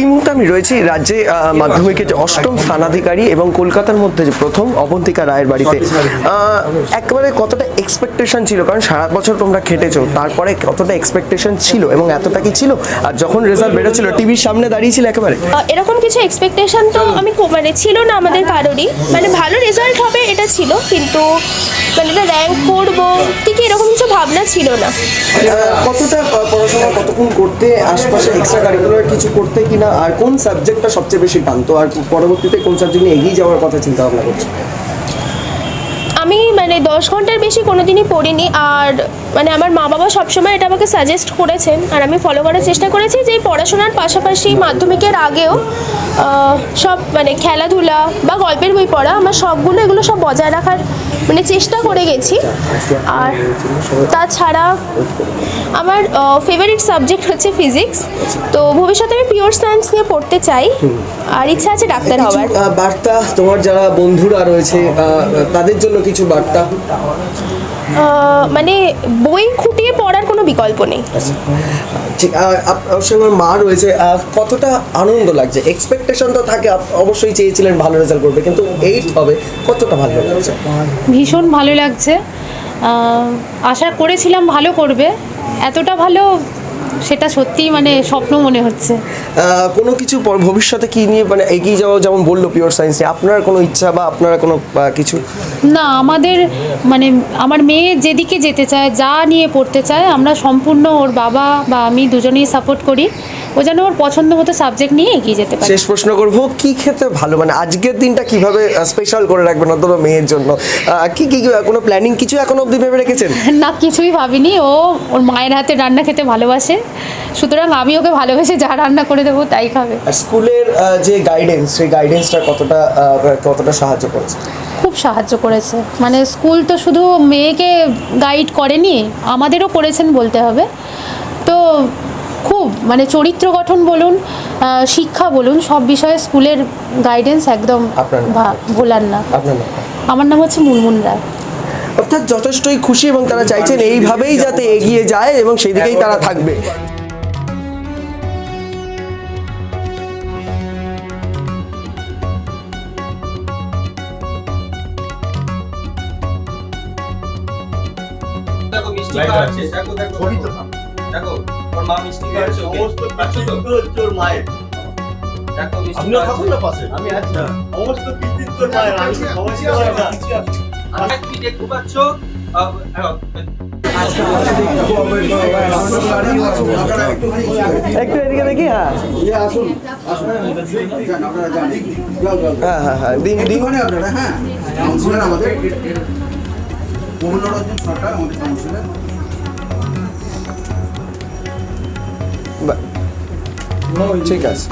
এই মুহূর্তে আমি রয়েছি রাজ্যে মাধ্যমিকের যে অষ্টম স্থানাধিকারী এবং কলকাতার মধ্যে যে প্রথম অবন্তিকা রায়ের বাড়িতে। একেবারে কতটা এক্সপেকটেশন ছিল, কারণ সারা বছর তোমরা খেটেছো, তারপরে কতটা এক্সপেকটেশন ছিল এবং এতটা কি ছিল? আর যখন রেজাল্ট বেরোচ্ছিল টিভির সামনে দাঁড়িয়েছিল একেবারে? এরকম কিছু এক্সপেকটেশন তো মানে ছিল না আমাদের কারোরই, মানে ভালো রেজাল্ট হবে এটা ছিল, কিন্তু মানে এটা র্যাঙ্ক করবো ঠিক এরকম কিছু ভাবনা ছিল না। কতটা পড়াশোনা কতক্ষণ করতে, আশপাশে এক্সট্রা কারিকুলার কিছু করতে কিনা, আর কোন সাবজেক্টটা সবচেয়ে বেশি টানতো, আর পরবর্তীতে কোন সাবজেক্ট নিয়ে এগিয়ে যাওয়ার কথা চিন্তা ভাবনা করছো? আমি মানে 10 ঘন্টার বেশি কোনোদিনই পড়িনি, আর মানে আমার মা বাবা সবসময় এটা আমাকে সাজেস্ট করেছেন, আর আমি ফলো করার চেষ্টা করেছি যে পড়াশোনার পাশাপাশি মাধ্যমিকের আগেও সব মানে খেলাধুলা বা গল্পের বই পড়া, আমার শখগুলো এগুলো সব বজায় রাখার মানে চেষ্টা করে গেছি। আর তাছাড়া আমার ফেভারিট সাবজেক্ট হচ্ছে ফিজিক্স, তো ভবিষ্যতে আমি পিওর সায়েন্স নিয়ে পড়তে চাই, আর ইচ্ছা আছে ডাক্তার হওয়ার। বার্তা তোমার যারা বন্ধুরা রয়েছে তাদের জন্য কিছু বার্তা? মানে বই খুঁটিয়ে পড়ার কোনো বিকল্প নেই। অবশ্যই আমার মা রয়েছে, কতটা আনন্দ লাগছে? এক্সপেকটেশন তো থাকে, অবশ্যই চেয়েছিলেন ভালো রেজাল্ট করবে, কিন্তু 8 হবে, কতটা ভালো লাগছে? ভীষণ ভালো লাগছে, আশা করেছিলাম ভালো করবে, এতটা ভালো সেটা সত্যিই মানে স্বপ্ন মনে হচ্ছে। কোনো কিছু ভবিষ্যতে কি নিয়ে মানে এগিয়ে যাওয়া, যেমন বললো পিওর সায়েন্স নিয়ে, আপনার কোনো ইচ্ছা বা আপনারা কোনো কিছু? না, আমাদের মানে আমার মেয়ে যেদিকে যেতে চায়, যা নিয়ে পড়তে চায়, আমরা সম্পূর্ণ ওর বাবা বা আমি দুজনেই সাপোর্ট করি, ও যেন ওর পছন্দ মতো সাবজেক্ট নিয়ে এগিয়ে যেতে পারে। শেষ প্রশ্ন করবো, কি খেতে ভালো, মানে আজকের দিনটা কিভাবে স্পেশাল করে রাখবেন অন্তত মেয়ের জন্য? কি কি কোনো প্ল্যানিং কিছু এখন অবধি ভেবে রেখেছেন? না, কিছুই ভাবিনি, ও ওর মায়ের হাতে রান্না খেতে ভালোবাসে, সুতরাং আমি ওকে ভালোবেসে যা রান্না করে দেবো তাই খাবে। আর স্কুলের যে গাইডেন্স, সেই গাইডেন্সটা কতটা সাহায্য করেছে? খুব সাহায্য করেছে, মানে স্কুল তো শুধু মেয়েকে গাইড করেনি, আমাদেরও করেছেন বলতে হবে। তো খুব মানে চরিত্র গঠন বলুন, শিক্ষা বলুন, সব বিষয়ে স্কুলের গাইডেন্স একদম ভোলার না। আপনার নাম? আমার নাম হচ্ছে মুনমুন রায়। অর্থাৎ যথেষ্টই খুশি এবং তারা চাইছেন এইভাবেই যাতে এগিয়ে যায় এবং সেই দিকেই তারা থাকবে। দেখো মিষ্টি খাওয়াচ্ছে, দেখো দেখো দেখো ওর মা মিষ্টি খাওয়াচ্ছে, সমস্ত কৃতিত্ব হচ্ছে ওর মায়ের। দেখো মিষ্টি আপনি থাকুন না পাশে, আমি আছি না, সমস্ত কৃতিত্ব মায়ের, আমি সমস্ত না। আচ্ছা তুমি দেখতে পাচ্ছ একটু এদিকে দেখি। হ্যাঁ হ্যাঁ হ্যাঁ হ্যাঁ দিন দিন আপনারা। হ্যাঁ, কাউন্সিলর আমাদের পূর্ণরঞ্জন সরকার আমাদের কাউন্সিলর। ঠিক আছে।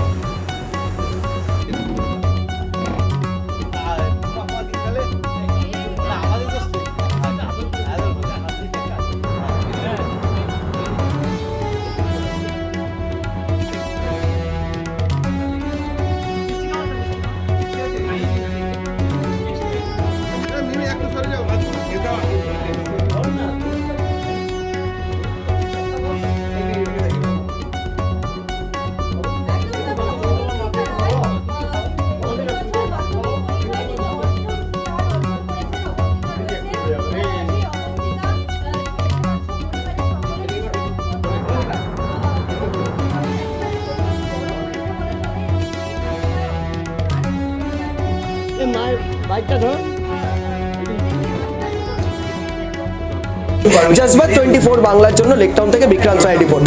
জজবাত 24 বাংলার জন্য লেকটাউন থেকে বিক্রান্ত রায় রিপোর্ট।